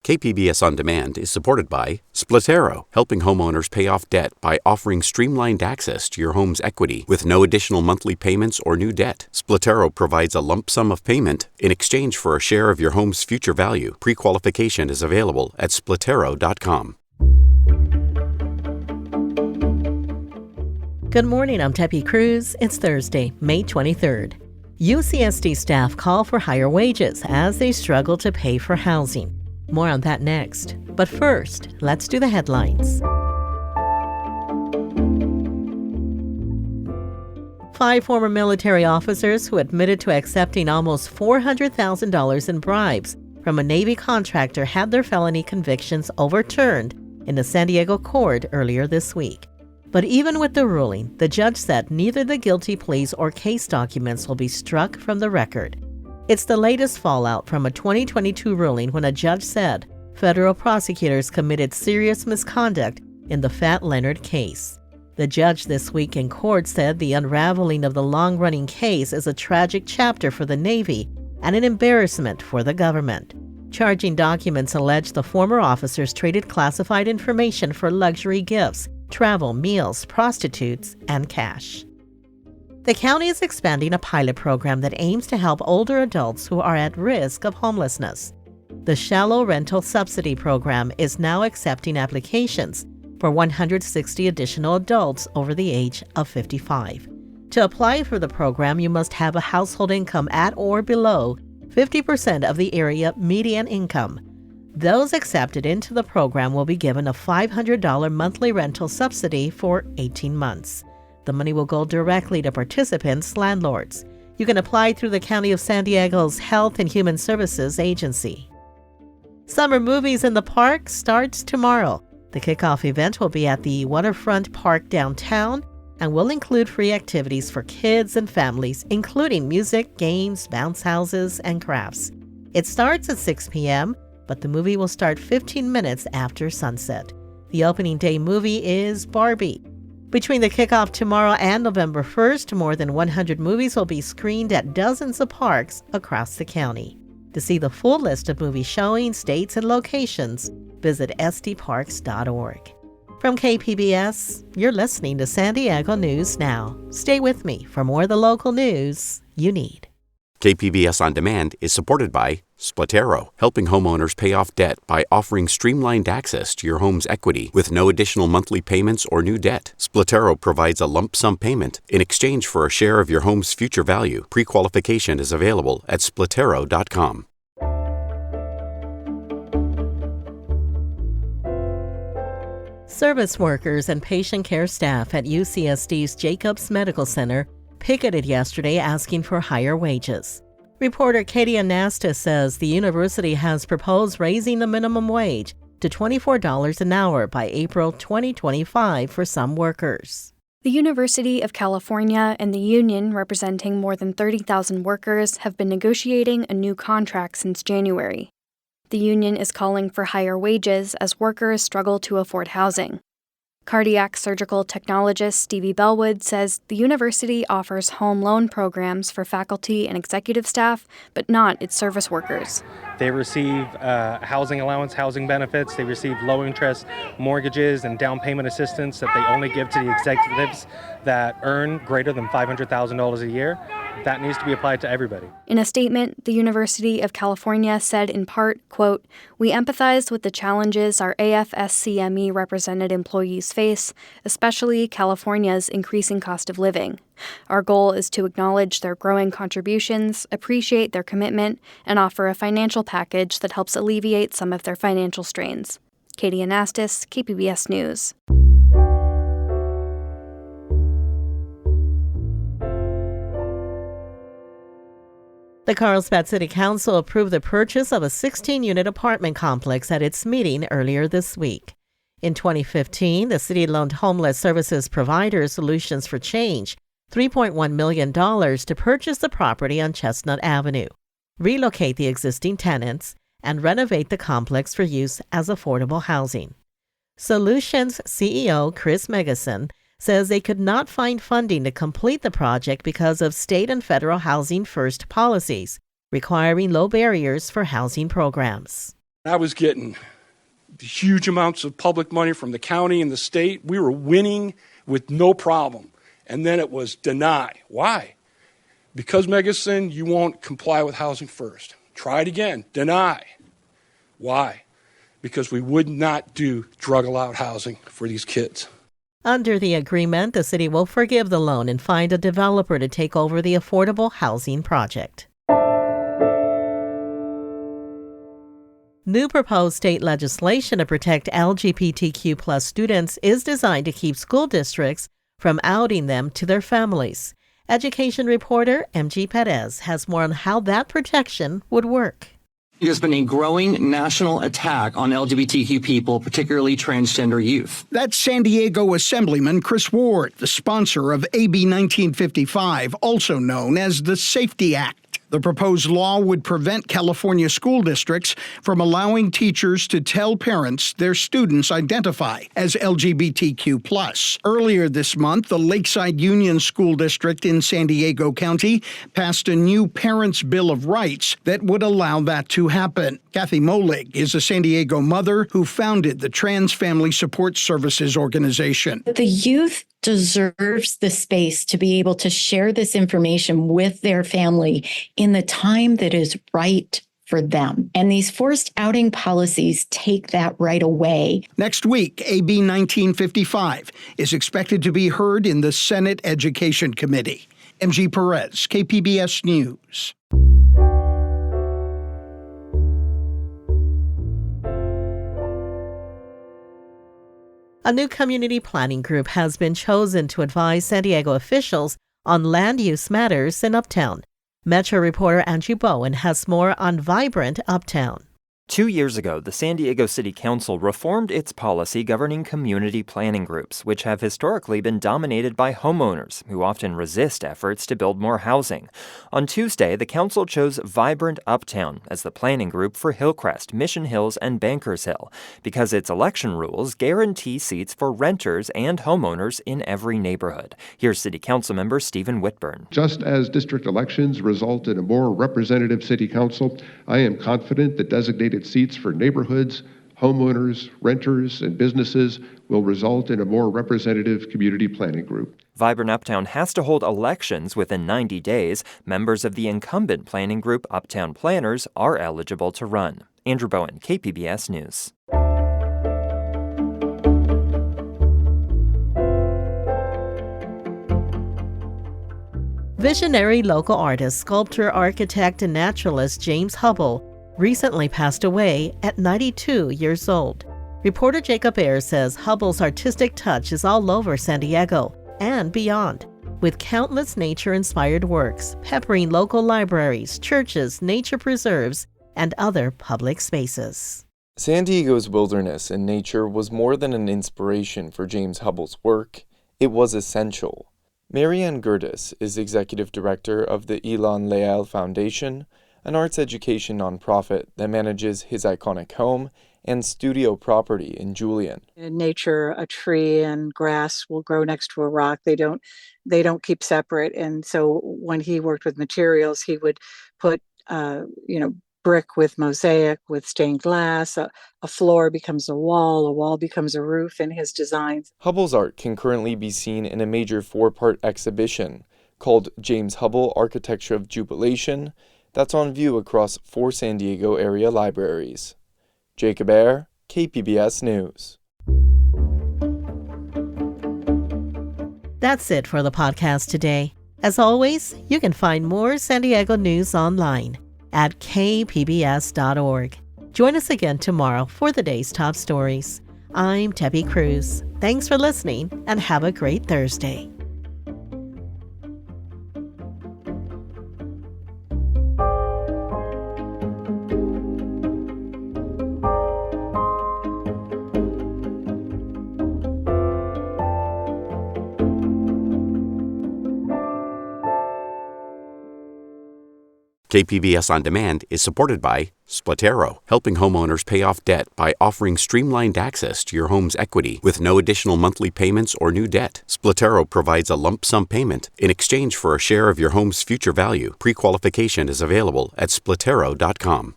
KPBS On Demand is supported by Splatero, helping homeowners pay off debt by offering streamlined access to your home's equity with no additional monthly payments or new debt. Splatero provides a lump sum of payment in exchange for a share of your home's future value. Pre-qualification is available at splatero.com. Good morning, I'm Tepi Cruz. It's Thursday, May 23rd. UCSD staff call for higher wages as they struggle to pay for housing. More on that next. But first, let's do the headlines. 5 former military officers who admitted to accepting almost $400,000 in bribes from a Navy contractor had their felony convictions overturned in a San Diego court earlier this week. But even with the ruling, the judge said neither the guilty pleas or case documents will be struck from the record. It's the latest fallout from a 2022 ruling when a judge said federal prosecutors committed serious misconduct in the Fat Leonard case. The judge this week in court said the unraveling of the long-running case is a tragic chapter for the Navy and an embarrassment for the government. Charging documents allege the former officers traded classified information for luxury gifts, travel, meals, prostitutes, and cash. The county is expanding a pilot program that aims to help older adults who are at risk of homelessness. The Shallow Rental Subsidy Program is now accepting applications for 160 additional adults over the age of 55. To apply for the program, you must have a household income at or below 50% of the area median income. Those accepted into the program will be given a $500 monthly rental subsidy for 18 months. The money will go directly to participants' landlords. You can apply through the County of San Diego's Health and Human Services Agency. Summer Movies in the Park starts tomorrow. The kickoff event will be at the Waterfront Park downtown and will include free activities for kids and families, including music, games, bounce houses, and crafts. It starts at 6 p.m., but the movie will start 15 minutes after sunset. The opening day movie is Barbie. Between the kickoff tomorrow and November 1st, more than 100 movies will be screened at dozens of parks across the county. To see the full list of movie showings, dates, and locations, visit sdparks.org. From KPBS, you're listening to San Diego News Now. Stay with me for more of the local news you need. KPBS On Demand is supported by Splatero, helping homeowners pay off debt by offering streamlined access to your home's equity with no additional monthly payments or new debt. Splatero provides a lump sum payment in exchange for a share of your home's future value. Pre-qualification is available at splatero.com. Service workers and patient care staff at UCSD's Jacobs Medical Center picketed yesterday asking for higher wages. Reporter Katie Anastas says the university has proposed raising the minimum wage to $24 an hour by April 2025 for some workers. The University of California and the union, representing more than 30,000 workers, have been negotiating a new contract since January. The union is calling for higher wages as workers struggle to afford housing. Cardiac surgical technologist Stevie Bellwood says the university offers home loan programs for faculty and executive staff, but not its service workers. They receive housing allowance, housing benefits. They receive low-interest mortgages and down payment assistance that they only give to the executives that earn greater than $500,000 a year. That needs to be applied to everybody. In a statement, the University of California said in part, quote, "We empathize with the challenges our AFSCME represented employees face, especially California's increasing cost of living. Our goal is to acknowledge their growing contributions, appreciate their commitment, and offer a financial package that helps alleviate some of their financial strains." Katie Anastas, KPBS News. The Carlsbad City Council approved the purchase of a 16-unit apartment complex at its meeting earlier this week. In 2015, the city loaned homeless services provider Solutions for Change $3.1 million to purchase the property on Chestnut Avenue, relocate the existing tenants, and renovate the complex for use as affordable housing. Solutions CEO Chris Megason says they could not find funding to complete the project because of state and federal housing first policies, requiring low barriers for housing programs. I was getting huge amounts of public money from the county and the state. We were winning with no problem. And then it was deny. Why? Because Megason, you won't comply with housing first. Try it again. Deny. Why? Because we would not do drug-allowed housing for these kids. Under the agreement, the city will forgive the loan and find a developer to take over the affordable housing project. New proposed state legislation to protect LGBTQ+ students is designed to keep school districts from outing them to their families. Education reporter MG Perez has more on how that protection would work. There's been a growing national attack on LGBTQ people, particularly transgender youth. That's San Diego Assemblyman Chris Ward, the sponsor of AB 1955, also known as the Safety Act. The proposed law would prevent California school districts from allowing teachers to tell parents their students identify as LGBTQ+. Earlier this month, the Lakeside Union School District in San Diego County passed a new Parents' Bill of Rights that would allow that to happen. Kathy Molig is a San Diego mother who founded the Trans Family Support Services organization. The youth deserves the space to be able to share this information with their family in the time that is right for them. And these forced outing policies take that right away. Next week, AB 1955 is expected to be heard in the Senate Education Committee. MG Perez, KPBS News. A new community planning group has been chosen to advise San Diego officials on land use matters in Uptown. Metro reporter Andrew Bowen has more on Vibrant Uptown. 2 years ago, the San Diego City Council reformed its policy governing community planning groups, which have historically been dominated by homeowners who often resist efforts to build more housing. On Tuesday, the council chose Vibrant Uptown as the planning group for Hillcrest, Mission Hills, and Bankers Hill because its election rules guarantee seats for renters and homeowners in every neighborhood. Here's City Council member Stephen Whitburn. Just as district elections result in a more representative city council, I am confident that designated seats for neighborhoods, homeowners, renters, and businesses will result in a more representative community planning group. Vibrant Uptown has to hold elections within 90 days. Members of the incumbent planning group, Uptown Planners, are eligible to run. Andrew Bowen, KPBS News. Visionary local artist, sculptor, architect, and naturalist James Hubble recently passed away at 92 years old. Reporter Jacob Ayers says Hubble's artistic touch is all over San Diego and beyond, with countless nature-inspired works peppering local libraries, churches, nature preserves, and other public spaces. San Diego's wilderness and nature was more than an inspiration for James Hubble's work. It was essential. Marianne Gerdes is executive director of the Ilan Leal Foundation, an arts education nonprofit that manages his iconic home and studio property in Julian. In nature, a tree and grass will grow next to a rock. They don't keep separate. And so when he worked with materials, he would put brick with mosaic, with stained glass. A floor becomes a wall becomes a roof in his designs. Hubble's art can currently be seen in a major 4-part exhibition called James Hubble Architecture of Jubilation that's on view across 4 San Diego area libraries. Jacob Ayers, KPBS News. That's it for the podcast today. As always, you can find more San Diego news online at kpbs.org. Join us again tomorrow for the day's top stories. I'm Debbie Cruz. Thanks for listening and have a great Thursday. KPBS On Demand is supported by Splatero, helping homeowners pay off debt by offering streamlined access to your home's equity with no additional monthly payments or new debt. Splatero provides a lump sum payment in exchange for a share of your home's future value. Pre-qualification is available at splatero.com.